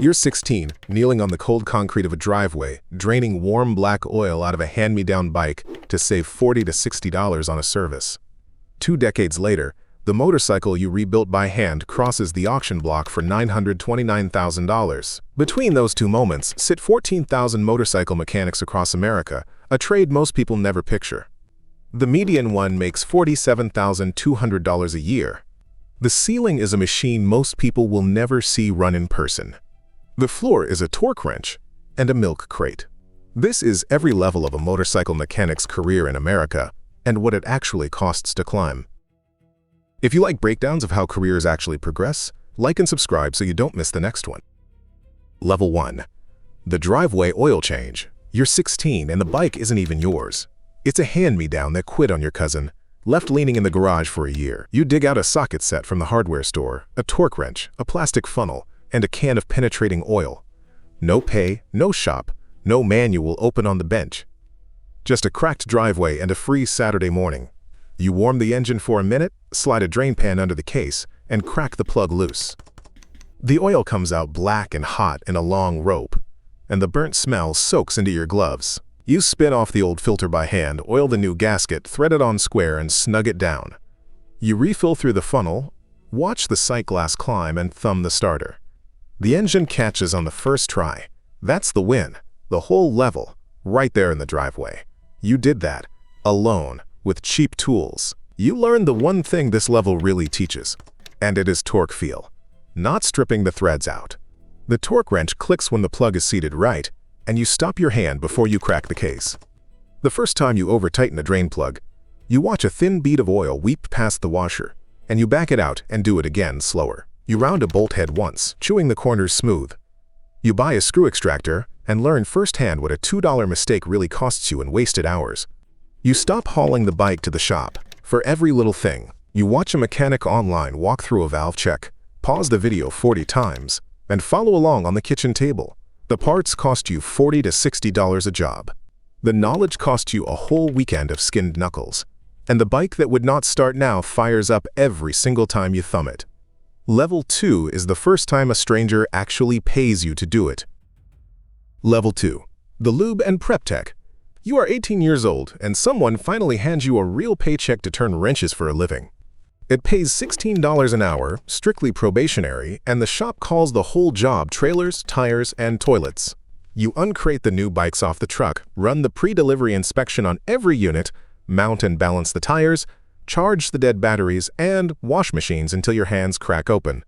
You're 16, kneeling on the cold concrete of a driveway, draining warm black oil out of a hand-me-down bike to save $40 to $60 on a service. 2 decades later, the motorcycle you rebuilt by hand crosses the auction block for $929,000. Between those two moments sit 14,000 motorcycle mechanics across America, a trade most people never picture. The median one makes $47,200 a year. The ceiling is a machine most people will never see run in person. The floor is a torque wrench and a milk crate. This is every level of a motorcycle mechanic's career in America and what it actually costs to climb. If you like breakdowns of how careers actually progress, like and subscribe so you don't miss the next one. Level 1. The driveway oil change. You're 16 and the bike isn't even yours. It's a hand-me-down that quit on your cousin, left leaning in the garage for a year. You dig out a socket set from the hardware store, a torque wrench, a plastic funnel, and a can of penetrating oil. No pay, no shop, no manual open on the bench. Just a cracked driveway and a free Saturday morning. You warm the engine for a minute, slide a drain pan under the case, and crack the plug loose. The oil comes out black and hot in a long rope, and the burnt smell soaks into your gloves. You spin off the old filter by hand, oil the new gasket, thread it on square, and snug it down. You refill through the funnel, watch the sight glass climb, and thumb the starter. The engine catches on the first try. That's the win. The whole level, right there in the driveway. You did that, alone, with cheap tools. You learned the one thing this level really teaches, and it is torque feel, not stripping the threads out. The torque wrench clicks when the plug is seated right, and you stop your hand before you crack the case. The first time you over-tighten a drain plug, you watch a thin bead of oil weep past the washer, and you back it out and do it again slower. You round a bolt head once, chewing the corners smooth. You buy a screw extractor and learn firsthand what a $2 mistake really costs you in wasted hours. You stop hauling the bike to the shop. For every little thing, you watch a mechanic online walk through a valve check, pause the video 40 times, and follow along on the kitchen table. The parts cost you $40 to $60 a job. The knowledge costs you a whole weekend of skinned knuckles. And the bike that would not start now fires up every single time you thumb it. Level 2 is the first time a stranger actually pays you to do it. Level 2. The lube-and-prep tech. You are 18 years old, and someone finally hands you a real paycheck to turn wrenches for a living. It pays $16 an hour, strictly probationary, and the shop calls the whole job trailers, tires, and toilets. You uncrate the new bikes off the truck, run the pre-delivery inspection on every unit, mount and balance the tires, charge the dead batteries, and wash machines until your hands crack open.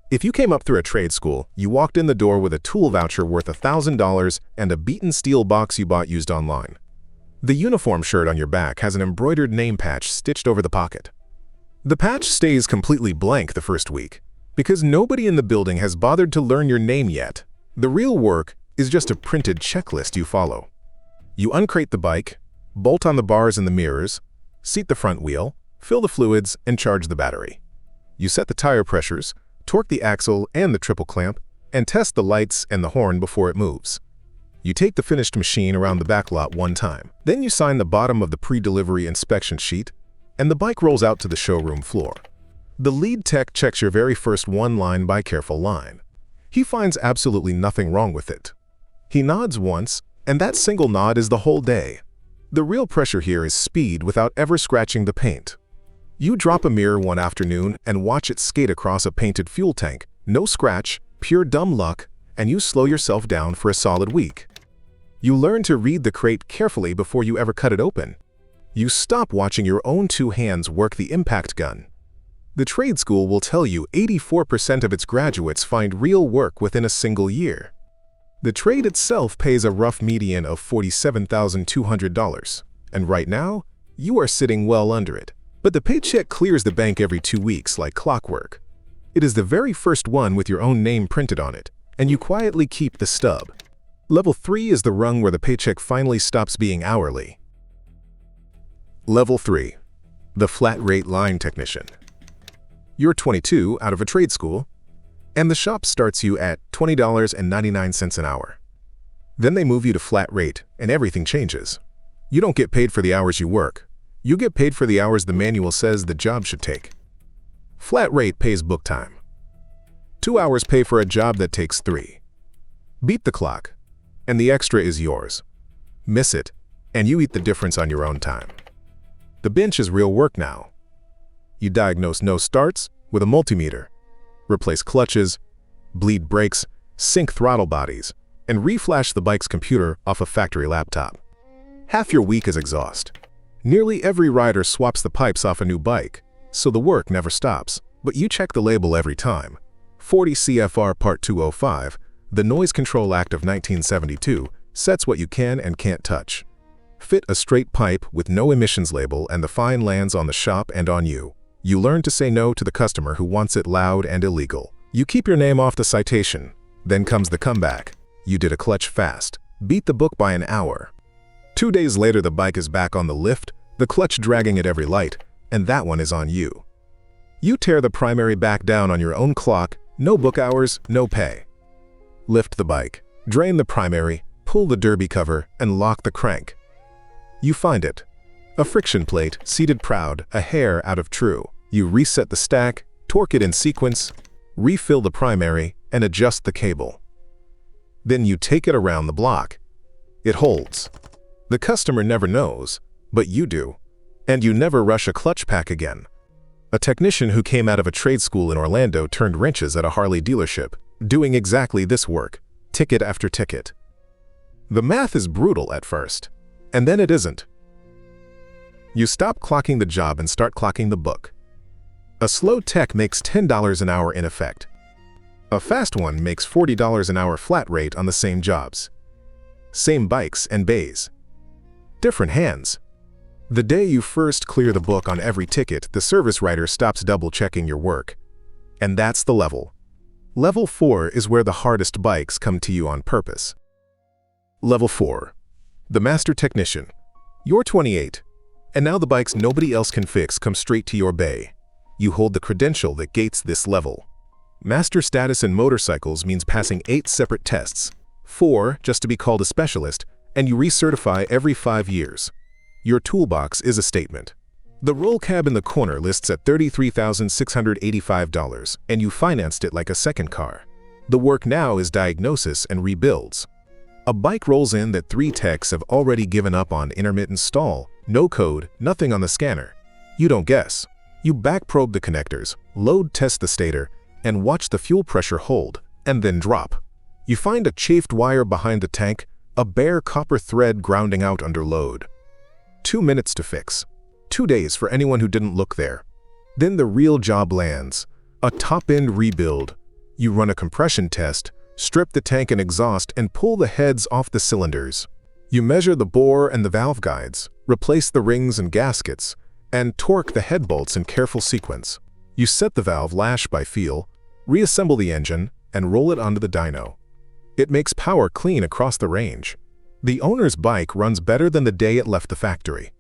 If you came up through a trade school, you walked in the door with a tool voucher worth $1,000 and a beaten steel box you bought used online. The uniform shirt on your back has an embroidered name patch stitched over the pocket. The patch stays completely blank the first week, because nobody in the building has bothered to learn your name yet. The real work is just a printed checklist you follow. You uncrate the bike, bolt on the bars and the mirrors, seat the front wheel, fill the fluids, and charge the battery. You set the tire pressures, torque the axle and the triple clamp, and test the lights and the horn before it moves. You take the finished machine around the back lot one time. Then you sign the bottom of the pre-delivery inspection sheet, and the bike rolls out to the showroom floor. The lead tech checks your very first one-line by careful line. He finds absolutely nothing wrong with it. He nods once, and that single nod is the whole day. The real pressure here is speed without ever scratching the paint. You drop a mirror one afternoon and watch it skate across a painted fuel tank. No scratch, pure dumb luck, and you slow yourself down for a solid week. You learn to read the crate carefully before you ever cut it open. You stop watching your own two hands work the impact gun. The trade school will tell you 84% of its graduates find real work within a single year. The trade itself pays a rough median of $47,200, and right now, you are sitting well under it. But the paycheck clears the bank every 2 weeks like clockwork. It is the very first one with your own name printed on it, and you quietly keep the stub. Level 3 is the rung where the paycheck finally stops being hourly. Level 3. The flat rate line technician. You're 22 out of a trade school, and the shop starts you at $20.99 an hour. Then they move you to flat rate, and everything changes. You don't get paid for the hours you work. You get paid for the hours the manual says the job should take. Flat rate pays book time. 2 hours pay for a job that takes 3. Beat the clock, and the extra is yours. Miss it, and you eat the difference on your own time. The bench is real work now. You diagnose no starts with a multimeter, replace clutches, bleed brakes, sync throttle bodies, and reflash the bike's computer off a factory laptop. Half your week is exhaust. Nearly every rider swaps the pipes off a new bike, so the work never stops. But you check the label every time. 40 CFR Part 205, the Noise Control Act of 1972, sets what you can and can't touch. Fit a straight pipe with no emissions label and the fine lands on the shop and on you. You learn to say no to the customer who wants it loud and illegal. You keep your name off the citation. Then comes the comeback. You did a clutch fast. Beat the book by an hour. 2 days later, the bike is back on the lift, the clutch dragging at every light, and that one is on you. You tear the primary back down on your own clock, no book hours, no pay. Lift the bike, drain the primary, pull the derby cover, and lock the crank. You find it. A friction plate, seated proud, a hair out of true. You reset the stack, torque it in sequence, refill the primary, and adjust the cable. Then you take it around the block. It holds. The customer never knows, but you do. And you never rush a clutch pack again. A technician who came out of a trade school in Orlando turned wrenches at a Harley dealership, doing exactly this work, ticket after ticket. The math is brutal at first, and then it isn't. You stop clocking the job and start clocking the book. A slow tech makes $10 an hour in effect. A fast one makes $40 an hour flat rate on the same jobs. Same bikes and bays. Different hands. The day you first clear the book on every ticket, the service writer stops double-checking your work. And that's the level. Level 4 is where the hardest bikes come to you on purpose. Level 4. The Master Technician. You're 28, and now the bikes nobody else can fix come straight to your bay. You hold the credential that gates this level. Master status in motorcycles means passing 8 separate tests, 4 just to be called a specialist, and you recertify every 5 years. Your toolbox is a statement. The roll cab in the corner lists at $33,685, and you financed it like a second car. The work now is diagnosis and rebuilds. A bike rolls in that 3 techs have already given up on: intermittent stall, no code, nothing on the scanner. You don't guess. You back-probe the connectors, load test the stator, and watch the fuel pressure hold, and then drop. You find a chafed wire behind the tank, a bare copper thread grounding out under load. 2 minutes to fix. 2 days for anyone who didn't look there. Then the real job lands. A top-end rebuild. You run a compression test, strip the tank and exhaust, and pull the heads off the cylinders. You measure the bore and the valve guides, replace the rings and gaskets, and torque the head bolts in careful sequence. You set the valve lash by feel, reassemble the engine, and roll it onto the dyno. It makes power clean across the range. The owner's bike runs better than the day it left the factory.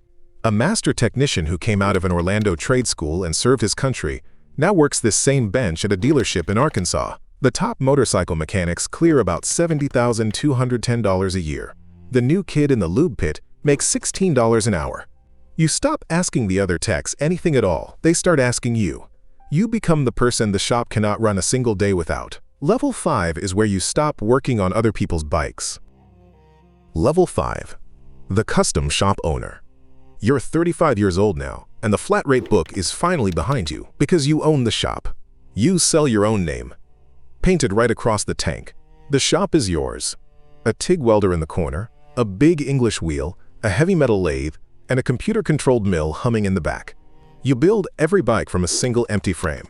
A master technician who came out of an Orlando trade school and served his country now works this same bench at a dealership in Arkansas. The top motorcycle mechanics clear about $70,210 a year. The new kid in the lube pit makes $16 an hour. You stop asking the other techs anything at all. They start asking you. You become the person the shop cannot run a single day without. Level 5 is where you stop working on other people's bikes. Level 5. The Custom Shop Owner. You're 35 years old now, and the flat rate book is finally behind you because you own the shop. You sell your own name. Painted right across the tank. The shop is yours. A TIG welder in the corner, a big English wheel, a heavy metal lathe, and a computer-controlled mill humming in the back. You build every bike from a single empty frame.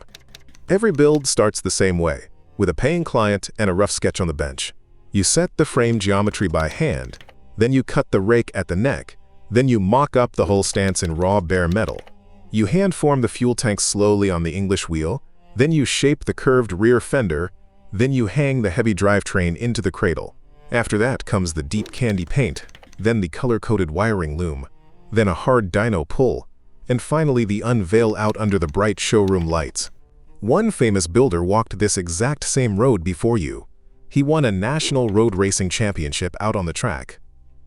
Every build starts the same way, with a paying client and a rough sketch on the bench. You set the frame geometry by hand, then you cut the rake at the neck, then you mock up the whole stance in raw bare metal. You hand form the fuel tank slowly on the English wheel, then you shape the curved rear fender, then you hang the heavy drivetrain into the cradle. After that comes the deep candy paint, then the color-coded wiring loom, then a hard dyno pull, and finally the unveil out under the bright showroom lights. One famous builder walked this exact same road before you. He won a national road racing championship out on the track.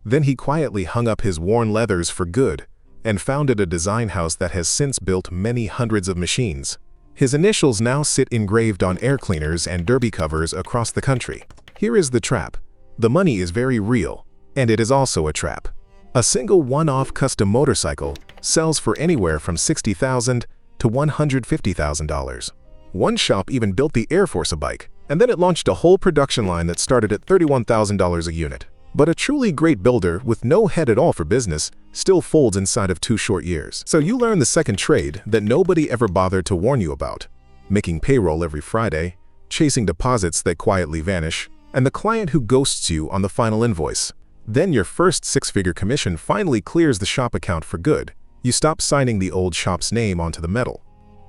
Then he quietly hung up his worn leathers for good and founded a design house that has since built many hundreds of machines. His initials now sit engraved on air cleaners and derby covers across the country. Here is the trap. The money is very real, and it is also a trap. A single one-off custom motorcycle sells for anywhere from $60,000 to $150,000. One shop even built the Air Force a bike, and then it launched a whole production line that started at $31,000 a unit. But a truly great builder with no head at all for business still folds inside of 2 short years. So you learn the second trade that nobody ever bothered to warn you about: making payroll every Friday, chasing deposits that quietly vanish, and the client who ghosts you on the final invoice. Then your first 6-figure commission finally clears the shop account for good. You stop signing the old shop's name onto the metal.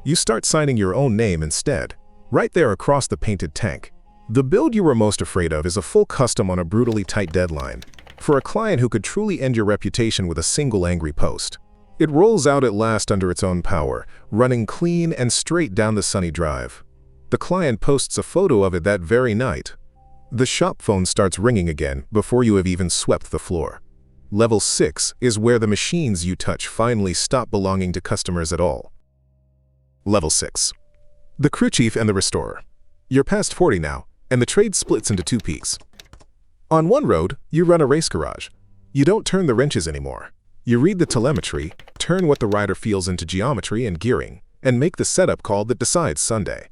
You start signing your own name instead, right there across the painted tank. The build you were most afraid of is a full custom on a brutally tight deadline, for a client who could truly end your reputation with a single angry post. It rolls out at last under its own power, running clean and straight down the sunny drive. The client posts a photo of it that very night. The shop phone starts ringing again before you have even swept the floor. Level 6 is where the machines you touch finally stop belonging to customers at all. Level 6. The crew chief and the restorer. You're past 40 now, and the trade splits into 2 peaks. On one road, you run a race garage. You don't turn the wrenches anymore. You read the telemetry, turn what the rider feels into geometry and gearing, and make the setup call that decides Sunday.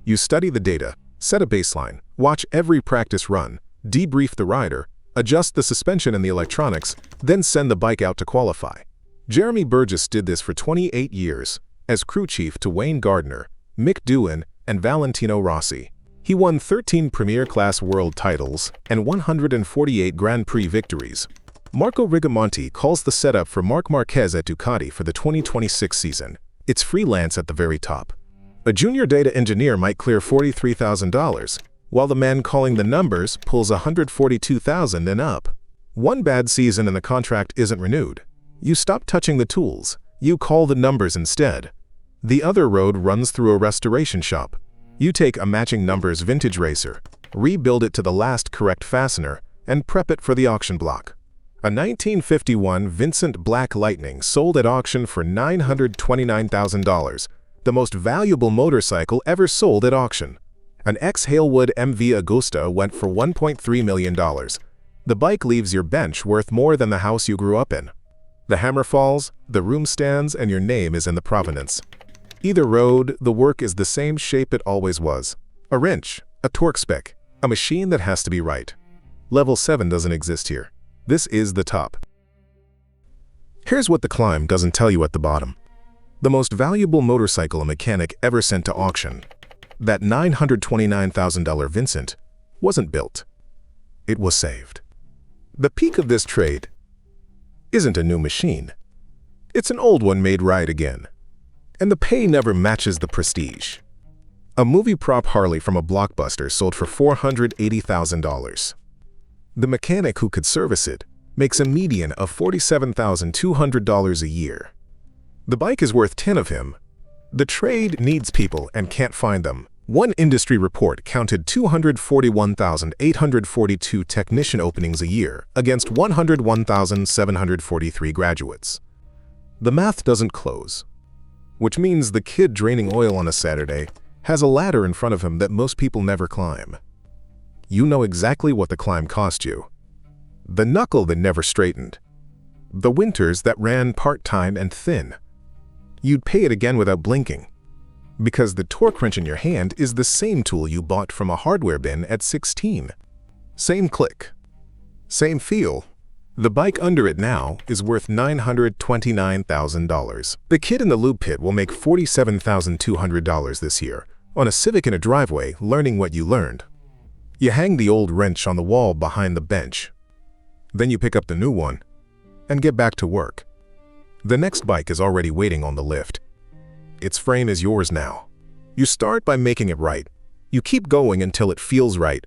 You study the data, set a baseline, watch every practice run, debrief the rider, adjust the suspension and the electronics, then send the bike out to qualify. Jeremy Burgess did this for 28 years, as crew chief to Wayne Gardner, Mick Doohan, and Valentino Rossi. He won 13 Premier Class World titles and 148 Grand Prix victories. Marco Rigamonti calls the setup for Marc Marquez at Ducati for the 2026 season. It's freelance at the very top. A junior data engineer might clear $43,000, while the man calling the numbers pulls $142,000 and up. One bad season and the contract isn't renewed. You stop touching the tools. You call the numbers instead. The other road runs through a restoration shop. You take a matching numbers vintage racer, rebuild it to the last correct fastener, and prep it for the auction block. A 1951 Vincent Black Lightning sold at auction for $929,000, the most valuable motorcycle ever sold at auction. An ex-Halewood MV Agusta went for $1.3 million. The bike leaves your bench worth more than the house you grew up in. The hammer falls, the room stands, and your name is in the provenance. Either road, the work is the same shape it always was. A wrench, a torque spec, a machine that has to be right. Level 7 doesn't exist here. This is the top. Here's what the climb doesn't tell you at the bottom. The most valuable motorcycle a mechanic ever sent to auction, that $929,000 Vincent, wasn't built. It was saved. The peak of this trade isn't a new machine. It's an old one made right again. And the pay never matches the prestige. A movie prop Harley from a Blockbuster sold for $480,000. The mechanic who could service it makes a median of $47,200 a year. The bike is worth 10 of him. The trade needs people and can't find them. One industry report counted 241,842 technician openings a year against 101,743 graduates. The math doesn't close, which means the kid draining oil on a Saturday has a ladder in front of him that most people never climb. You know exactly what the climb cost you. The knuckle that never straightened. The winters that ran part-time and thin. You'd pay it again without blinking, because the torque wrench in your hand is the same tool you bought from a hardware bin at 16. Same click. Same feel. The bike under it now is worth $929,000. The kid in the lube pit will make $47,200 this year on a Civic in a driveway learning what you learned. You hang the old wrench on the wall behind the bench. Then you pick up the new one and get back to work. The next bike is already waiting on the lift. Its frame is yours now. You start by making it right. You keep going until it feels right,